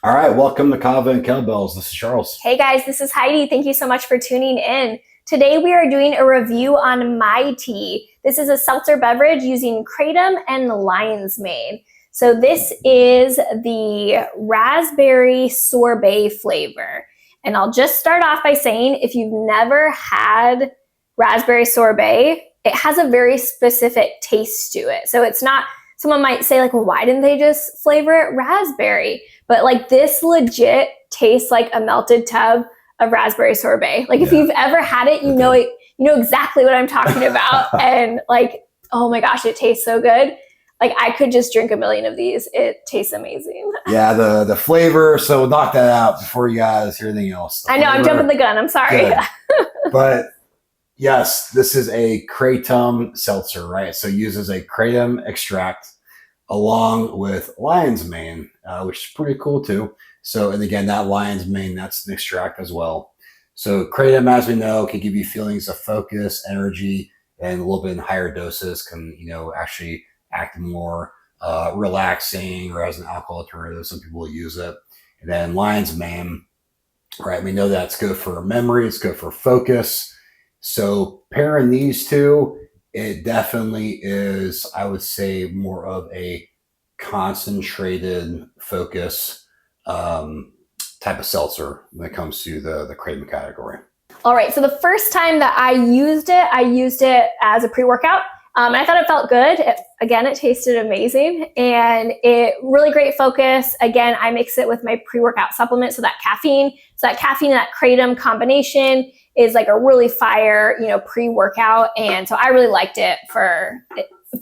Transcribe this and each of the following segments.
All right, welcome to Kava and Kettlebells. This is Charles. Hey guys, this is Heidi. Thank you so much for tuning in. Today we are doing a review on MyTea. This is a seltzer beverage using Kratom and lion's mane. So this is the raspberry sorbet flavor. And I'll just start off by saying, if you've never had raspberry sorbet, it has a very specific taste to it. So it's not, someone might say like, well, why didn't they just flavor it raspberry? But like this legit tastes like a melted tub of raspberry sorbet. Like if you've ever had it, you know exactly what I'm talking about. And like, oh my gosh, it tastes so good. Like I could just drink a million of these. It tastes amazing. Yeah, the flavor. So we'll knock that out before you guys hear anything else. I know, I'm jumping the gun. I'm sorry. But yes, this is a Kratom seltzer, right? So it uses a Kratom extract along with lion's mane, which is pretty cool too. So, and again, that lion's mane, that's an extract as well. So Kratom, as we know, can give you feelings of focus, energy, and a little bit in higher doses can, actually act more relaxing or as an alcohol alternative. Some people will use it. And then lion's mane, right? We know that's good for memory. It's good for focus. So pairing these two, it definitely is, I would say, more of a concentrated focus type of seltzer when it comes to the Kratom category. All right, so the first time that I used it as a pre-workout. And I thought it felt good. Again, it tasted amazing and it really great focus. Again, I mix it with my pre-workout supplement. So that caffeine and that Kratom combination is like a really fire, pre-workout. And so I really liked it for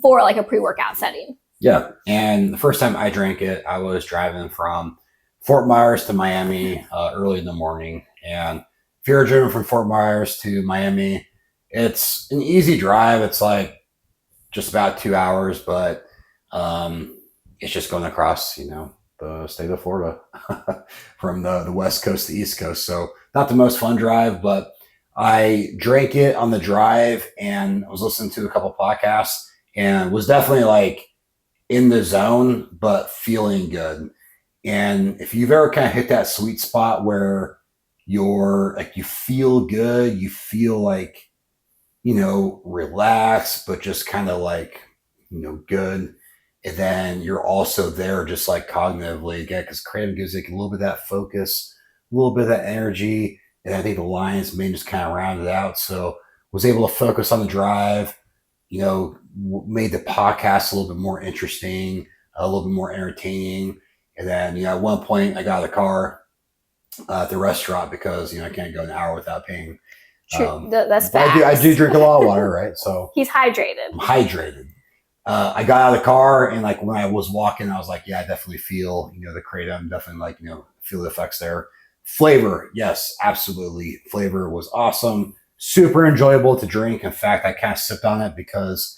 like a pre-workout setting. Yeah. And the first time I drank it, I was driving from Fort Myers to Miami early in the morning. And if you're driven from Fort Myers to Miami, it's an easy drive. It's like just about 2 hours, but it's just going across, the state of Florida from the West Coast to East Coast. So not the most fun drive, but I drank it on the drive and I was listening to a couple podcasts and was definitely like in the zone, but feeling good. And if you've ever kind of hit that sweet spot where you're like, you feel good, you feel like, relaxed, but just kind of like, good. And then you're also there just like cognitively again, because Kratom gives like a little bit of that focus, a little bit of that energy. And I think the lion's mane just kind of rounded out. So was able to focus on the drive, made the podcast a little bit more interesting, a little bit more entertaining. And then, at one point I got out of the car at the restaurant because, I can't go an hour without paying. True. That's fast. I do drink a lot of water, right? So he's hydrated. I'm hydrated. I got out of the car and like when I was walking, I was like, yeah, I definitely feel, the Kratom, definitely like, feel the effects there. Flavor, yes, absolutely. Flavor was awesome. Super enjoyable to drink. In fact, I kind of sipped on it because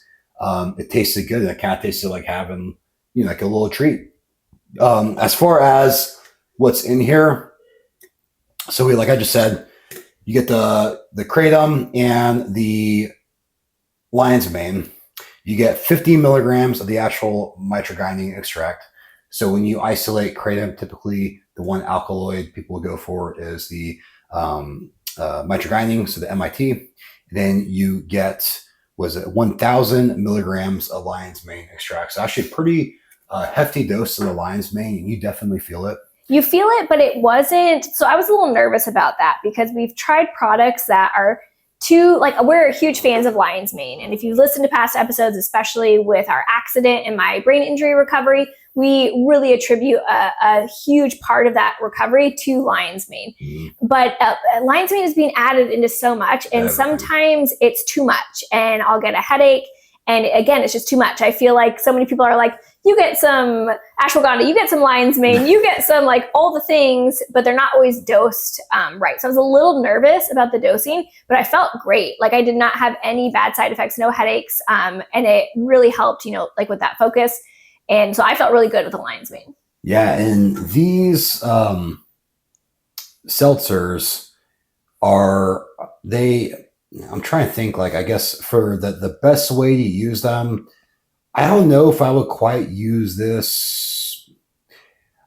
it tasted good. It kind of tasted like having, like a little treat. As far as what's in here, so like I just said, you get the Kratom and the lion's mane. You get 50 milligrams of the actual mitragynine extract. So when you isolate Kratom, typically the one alkaloid people will go for is the mitragynine, so the MIT. Then you get, 1,000 milligrams of lion's mane extract. So actually a pretty hefty dose of the lion's mane, and you definitely feel it. You feel it, but it wasn't. So I was a little nervous about that because we've tried products that are we're huge fans of lion's mane. And if you listen to past episodes, especially with our accident and my brain injury recovery, we really attribute a huge part of that recovery to lion's mane. Mm-hmm. But lion's mane is being added into so much, and sometimes it's too much, and I'll get a headache. And again, it's just too much. I feel like so many people are like, you get some ashwagandha, you get some lion's mane, you get some like all the things, but they're not always dosed right. So I was a little nervous about the dosing, but I felt great. Like I did not have any bad side effects, no headaches. And it really helped, like with that focus. And so I felt really good with the lion's mane. Yeah. And these seltzers I'm trying to think, like, I guess for the best way to use them, I don't know if I would quite use this.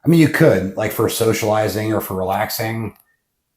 I mean, you could like for socializing or for relaxing,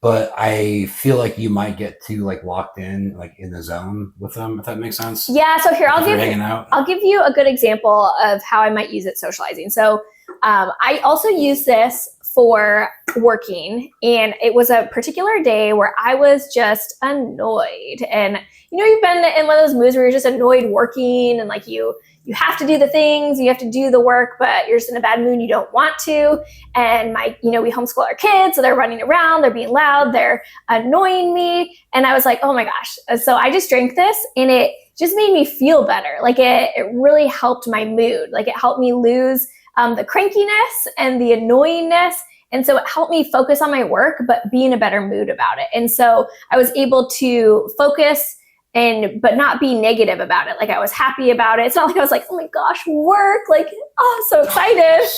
but I feel like you might get too like locked in, like in the zone with them, if that makes sense. Yeah. So here, If you're hanging out. I'll give you a good example of how I might use it socializing. So I also use this for working, and it was a particular day where I was just annoyed. And you've been in one of those moods where you're just annoyed working, and like you have to do the things, you have to do the work, but you're just in a bad mood, you don't want to. And we homeschool our kids, so they're running around, they're being loud, they're annoying me. And I was like, oh my gosh. So I just drank this, and it just made me feel better. Like it really helped my mood. Like it helped me lose the crankiness and the annoyingness. And so it helped me focus on my work, but be in a better mood about it. And so I was able to focus but not be negative about it. Like I was happy about it. It's not like I was like, oh my gosh, work, like, oh, so excited.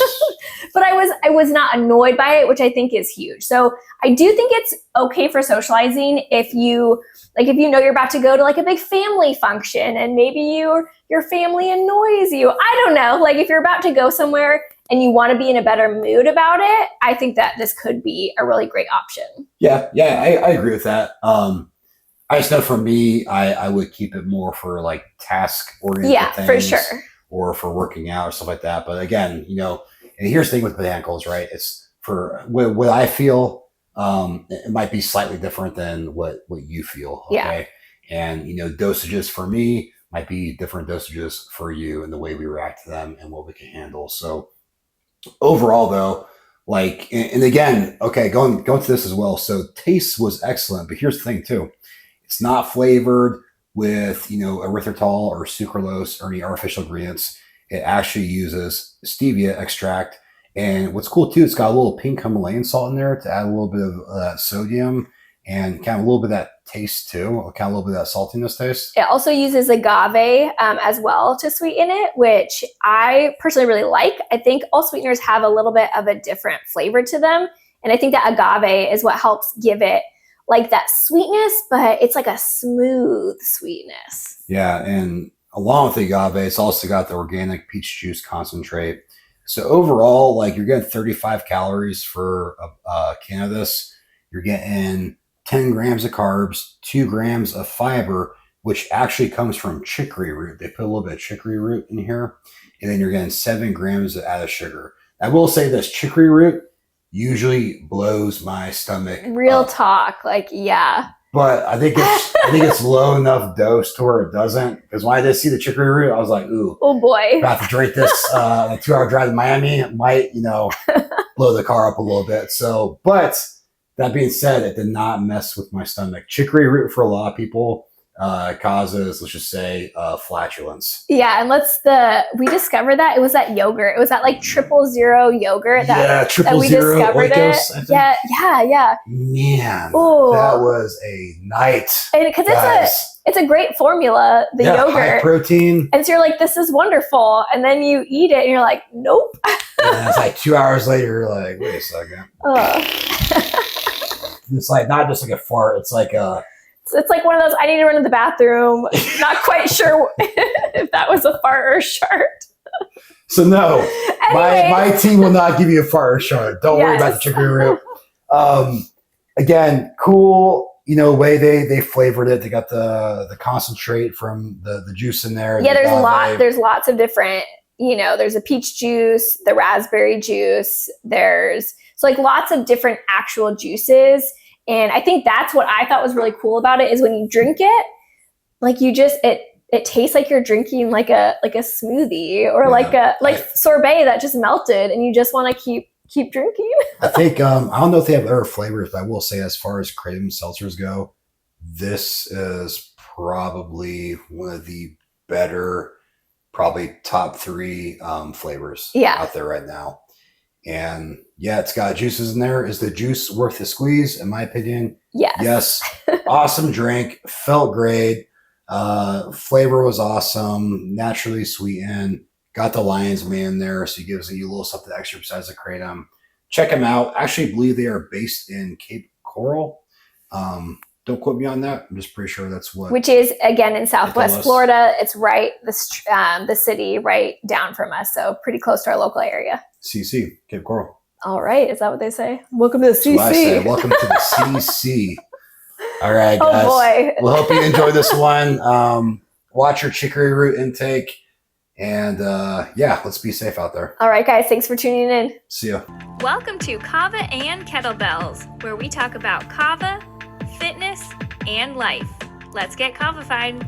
But I was not annoyed by it, which I think is huge. So I do think it's okay for socializing if you know you're about to go to like a big family function and maybe your family annoys you. I don't know. Like if you're about to go somewhere and you want to be in a better mood about it, I think that this could be a really great option. Yeah, I agree with that. I just know for me, I would keep it more for like task-oriented things. For sure. Or for working out or stuff like that. But again, and here's the thing with botanicals, right? It's for what I feel, it might be slightly different than what you feel. Okay. Yeah. And, dosages for me might be different dosages for you and the way we react to them and what we can handle. So overall though, like, and again, okay, going to this as well. So taste was excellent, but here's the thing too. It's not flavored with, erythritol or sucralose or any artificial ingredients. It actually uses stevia extract. And what's cool too, it's got a little pink Himalayan salt in there to add a little bit of sodium and kind of a little bit of that taste too, kind of a little bit of that saltiness taste. It also uses agave as well to sweeten it, which I personally really like. I think all sweeteners have a little bit of a different flavor to them. And I think that agave is what helps give it like that sweetness, but it's like a smooth sweetness. Yeah, and along with the agave, it's also got the organic peach juice concentrate. So overall, like you're getting 35 calories for a can of this. You're getting 10 grams of carbs, 2 grams of fiber, which actually comes from chicory root. They put a little bit of chicory root in here, and then you're getting 7 grams of added sugar. I will say this, chicory root usually blows my stomach. Real talk, like, yeah. But I think it's low enough dose to where it doesn't. Because when I did see the chicory root, I was like, ooh, oh boy, about to drink this. A 2-hour drive to Miami, it might, blow the car up a little bit. So, but that being said, it did not mess with my stomach. Chicory root for a lot of people causes, let's just say, flatulence. Yeah, and we discovered that it was that yogurt. It was that like 000 yogurt that we discovered Oikos, it. Yeah. Man, ooh. That was a night. And because it's a great formula, the yogurt. High protein. And so you're like, this is wonderful. And then you eat it and you're like, nope. And it's like 2 hours later, you're like, wait a second. It's like not just like a fart. It's like it's like one of those, I need to run to the bathroom. Not quite sure if that was a fart or a shart. So no, my team will not give you a fart or a shart. Don't worry about the chicory root. Again, cool, way they flavored it. They got the concentrate from the juice in there. Yeah, there's lots of different, there's a peach juice, the raspberry juice, there's lots of different actual juices. And I think that's what I thought was really cool about it is when you drink it, like it tastes like you're drinking like a smoothie or like sorbet that just melted and you just want to keep drinking. I think I don't know if they have other flavors, but I will say as far as Kratom seltzers go, this is probably one of the better, probably top 3 flavors out there right now. And yeah, it's got juices in there. Is the juice worth the squeeze? In my opinion, yes. Awesome drink, felt great. Flavor was awesome, naturally sweetened. Got the lion's mane in there, so it gives you a little something extra besides the kratom. Check them out. I actually believe they are based in Cape Coral. Don't quote me on that. I'm just pretty sure that's what. Which is again in Southwest Florida. It's right the city right down from us, so pretty close to our local area. CC, Cape Coral. All right. Is that what they say? Welcome to the That's what I say. CC. Welcome to the CC. All right, Oh guys. boy. We'll hope you enjoy this one. Watch your chicory root intake. And yeah, let's be safe out there. All right, guys. Thanks for tuning in. See ya. Welcome to Kava and Kettlebells, where we talk about kava, fitness, and life. Let's get kavafied.